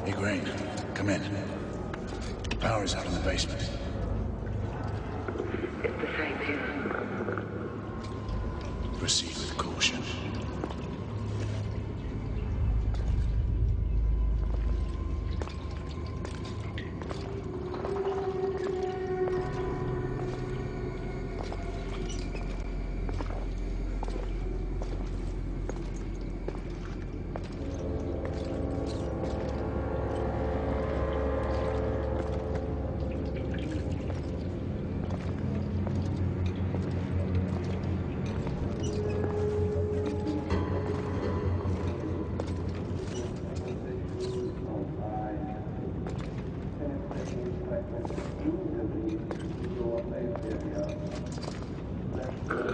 Hey, Grain, come in. Power is out in the basement. It's the same here. Proceed with caution.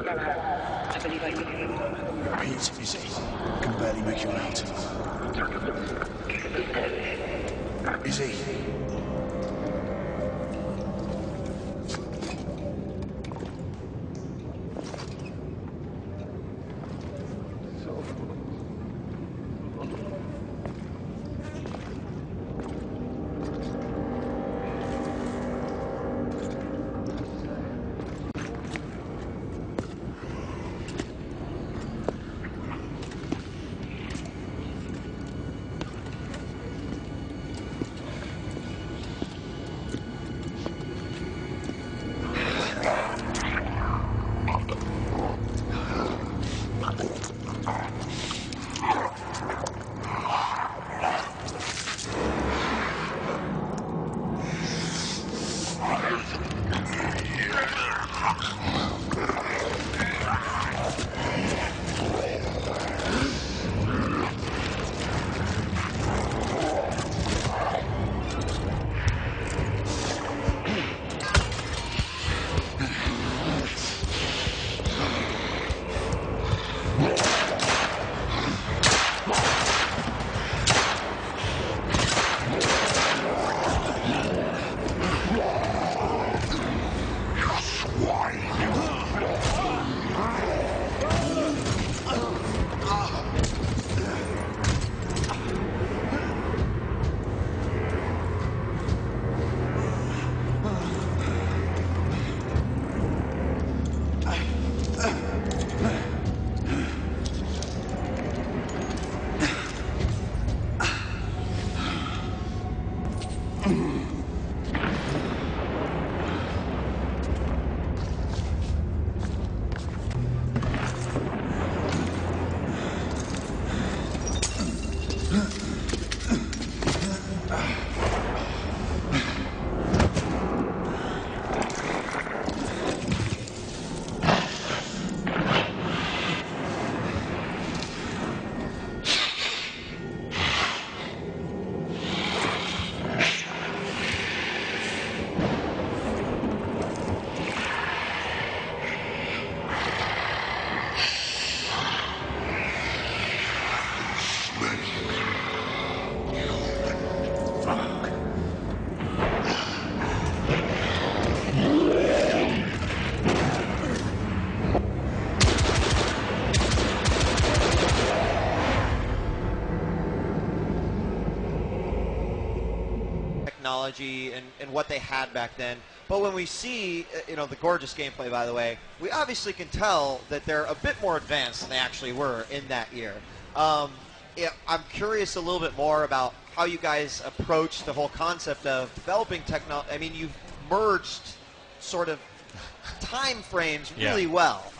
I believe I can hear you. Pete, is he? Can barely make you out. Is he? Technology and what they had back then. But when we see, the gorgeous gameplay, by the way, we obviously can tell that they're a bit more advanced than they actually were in that year. Yeah, I'm curious a little bit more about how you guys approach the whole concept of developing technology. I mean, you've merged sort of time frames really well.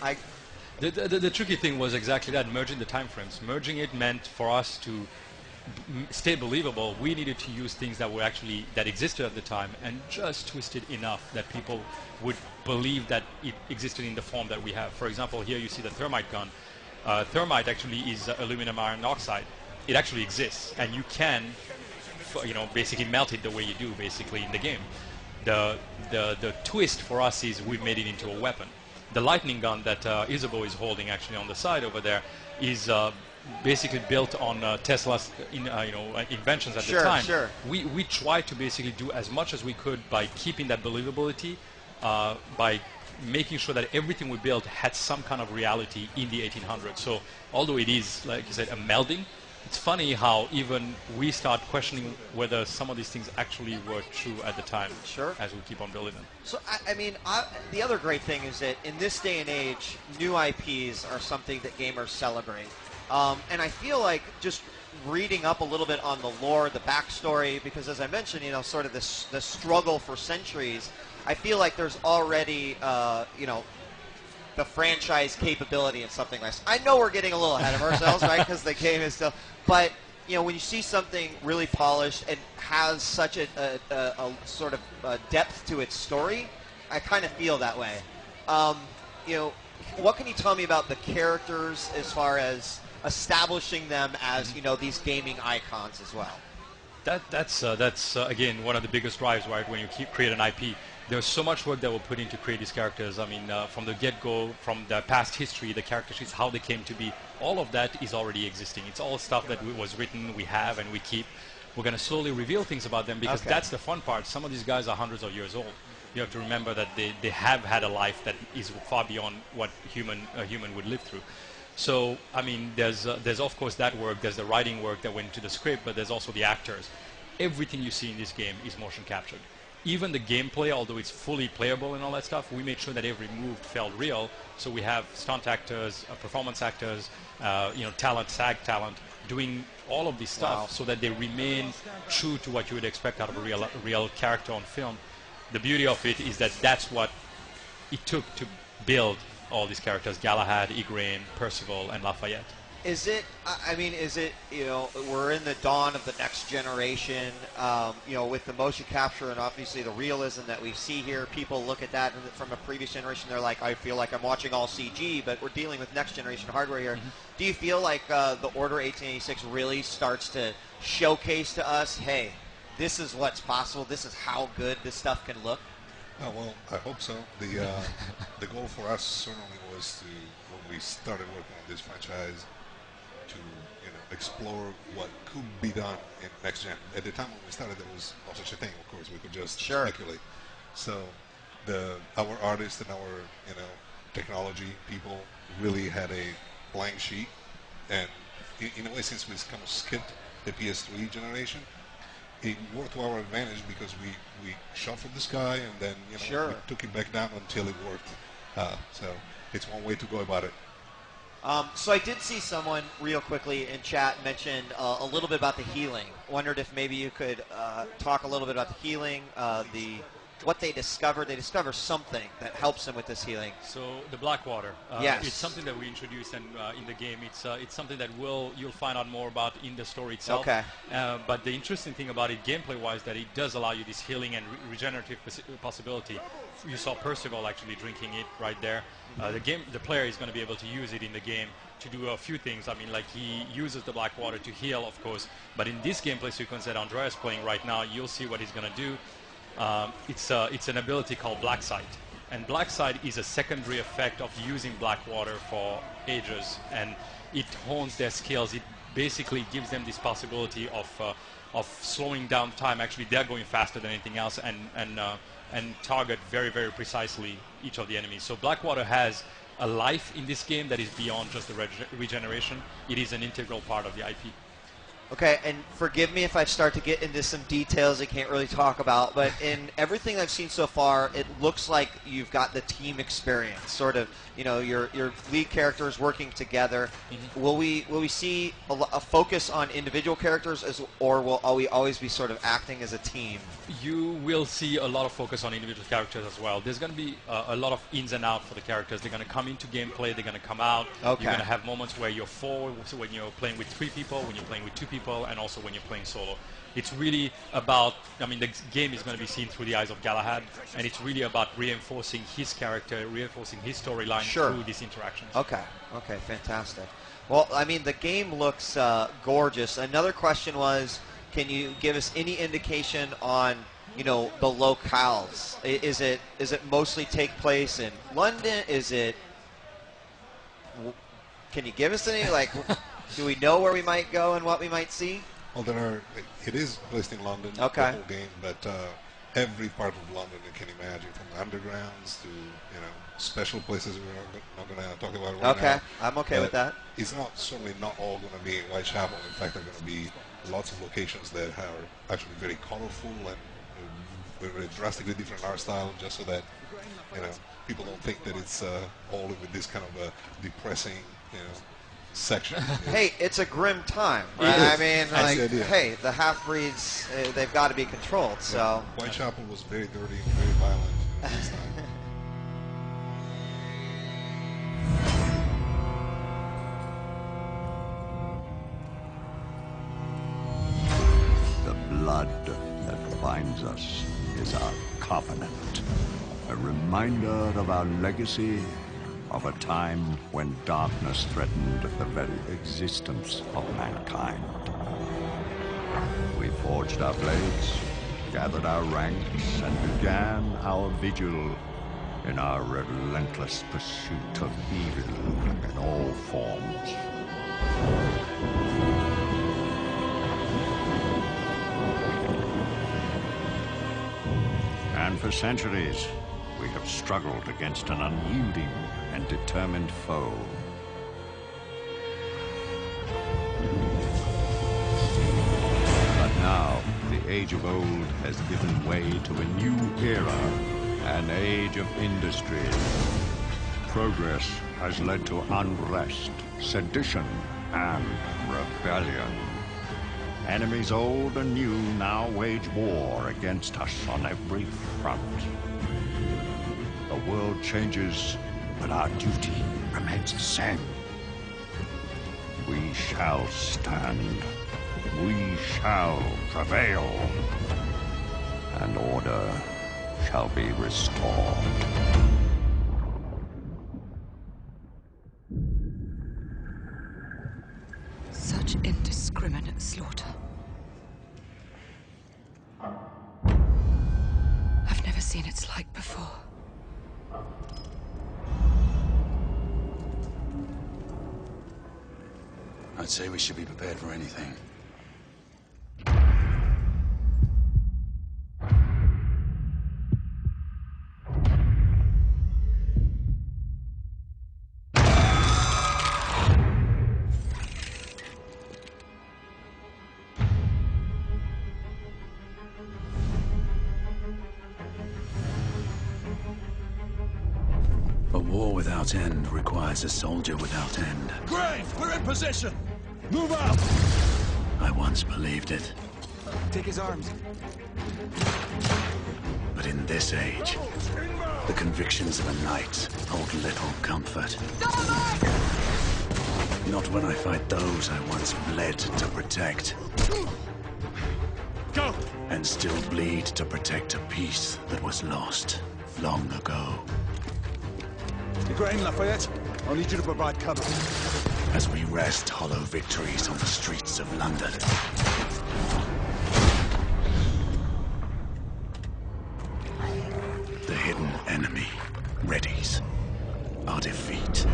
The tricky thing was exactly that, merging the time frames. Merging it meant for us to stay believable. We needed to use things that were actually that existed at the time and just twist it enough that people would believe that it existed in the form that we have. For example, here you see the thermite gun. Thermite actually is aluminum iron oxide. It actually exists, and you can, basically melt it the way you do basically in the game. The twist for us is we've made it into a weapon. The lightning gun that Isabeau is holding actually on the side over there is basically built on Tesla's inventions at the time. Sure. We tried to basically do as much as we could by keeping that believability, by making sure that everything we built had some kind of reality in the 1800s. So although it is, like you said, a melding, it's funny how even we start questioning whether some of these things actually were true at the time. Sure. As we keep on building them. So, I mean, the other great thing is that in this day and age, new IPs are something that gamers celebrate. And I feel like just reading up a little bit on the lore, the backstory, because as I mentioned, you know, sort of the struggle for centuries, I feel like there's already, you know, the franchise capability in something like this. I know we're getting a little ahead of ourselves, right, because the game is still, but, you know, when you see something really polished and has such a sort of depth to its story, I kind of feel that way. You know, what can you tell me about the characters as far as establishing them as, you know, these gaming icons as well? That's again one of the biggest drives, right? When you create an IP, there's so much work that we're putting to create these characters. I mean, from the get-go, from the past history, the character sheets, how they came to be, all of that is already existing. It's all stuff that was written, we have, and we keep. We're going to slowly reveal things about them because that's the fun part. Some of these guys are hundreds of years old. You have to remember that they have had a life that is far beyond what a human would live through. So, I mean, there's of course that work, there's the writing work that went into the script, but there's also the actors. Everything you see in this game is motion captured. Even the gameplay, although it's fully playable and all that stuff, we made sure that every move felt real. So we have stunt actors, performance actors, you know, talent, SAG talent, doing all of this stuff so that they remain true to what you would expect out of a real character on film. The beauty of it is that that's what it took to build all these characters: Galahad, Igraine, Percival, and Lafayette. Is it, I mean, is it, you know, we're in the dawn of the next generation, you know, with the motion capture and obviously the realism that we see here. People look at that from a previous generation, they're like, I feel like I'm watching all CG, but we're dealing with next generation hardware here. Do you feel like the Order 1886 really starts to showcase to us, hey, this is what's possible, this is how good this stuff can look? Oh, well, I hope so. The goal for us certainly was to, when we started working on this franchise, to, you know, explore what could be done in next gen. At the time when we started, there was no such a thing. Of course, we could just speculate. So, our artists and our, you know, technology people really had a blank sheet, and in a way, since we kind of skipped the PS3 generation, it worked to our advantage because we shot from the sky and then, you know, we took it back down until it worked. So it's one way to go about it. So I did see someone real quickly in chat mention a little bit about the healing. Wondered if maybe you could talk a little bit about the healing, what they discovered. They discover something that helps them with this healing. So the black water. Yes. It's something that we introduced in the game. It's something that you'll find out more about in the story itself. Okay. But the interesting thing about it, gameplay-wise, that it does allow you this healing and regenerative possibility. You saw Percival actually drinking it right there. The player is going to be able to use it in the game to do a few things. I mean, like, he uses the black water to heal, of course. But in this gameplay sequence that Andrea is playing right now, you'll see what he's going to do. It's an ability called Black Sight, and Black Sight is a secondary effect of using black water for ages, and it hones their skills. It basically gives them this possibility of slowing down time. Actually, they're going faster than anything else, and target very, very precisely each of the enemies. So Blackwater has a life in this game that is beyond just the regeneration. It is an integral part of the IP. Okay, and forgive me if I start to get into some details I can't really talk about, but in everything I've seen so far, it looks like you've got the team experience, sort of, you know, your lead characters working together. Mm-hmm. Will we see a focus on individual characters, or will we always be sort of acting as a team? You will see a lot of focus on individual characters as well. There's going to be a lot of ins and outs for the characters. They're going to come into gameplay, they're going to come out. Okay. You're going to have moments where you're four, so when you're playing with 3 people, when you're playing with 2 people, and also when you're playing solo. It's really about, I mean, the game is going to be seen through the eyes of Galahad, and it's really about reinforcing his character, reinforcing his storyline through these interactions. Okay, fantastic. Well, I mean, the game looks gorgeous. Another question was, can you give us any indication on, you know, the locales? Is it mostly take place in London? Can you give us any, like, do we know where we might go and what we might see? Well, it is placed in London, okay, the whole game, but every part of London you can imagine, from undergrounds to special places we're not going to talk about right now. Okay, I'm okay with that. It's certainly not all going to be in Whitechapel. In fact, there are going to be lots of locations that are actually very colorful and very drastically different art style, just so that people don't think that it's all with this kind of a depressing section. Hey, it's a grim time, It right? is. I mean, That's like, the idea. hey, the half-breeds, they've got to be controlled, so... Whitechapel was very dirty and very violent at this time. The blood that binds us is our covenant, a reminder of our legacy of a time when darkness threatened the very existence of mankind. We forged our blades, gathered our ranks, and began our vigil in our relentless pursuit of evil in all forms. And for centuries, we have struggled against an unyielding and determined foe. But now, the age of old has given way to a new era, an age of industry. Progress has led to unrest, sedition, and rebellion. Enemies old and new now wage war against us on every front. The world changes, but our duty remains the same. We shall stand. We shall prevail. And order shall be restored. Such indiscriminate slaughter. I've never seen its like before. I'd say we should be prepared for anything. A war without end requires a soldier without end. Grave, we're in position! Move out! I once believed it. Take his arms. But in this age, the convictions of a knight hold little comfort. Not when I fight those I once bled to protect. Go! And still bleed to protect a peace that was lost long ago. Igraine, Lafayette, I'll need you to provide cover. As we wrest hollow victories on the streets of London. The hidden enemy readies our defeat.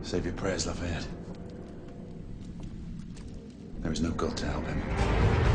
Save your prayers, Lafayette. There is no God to help him.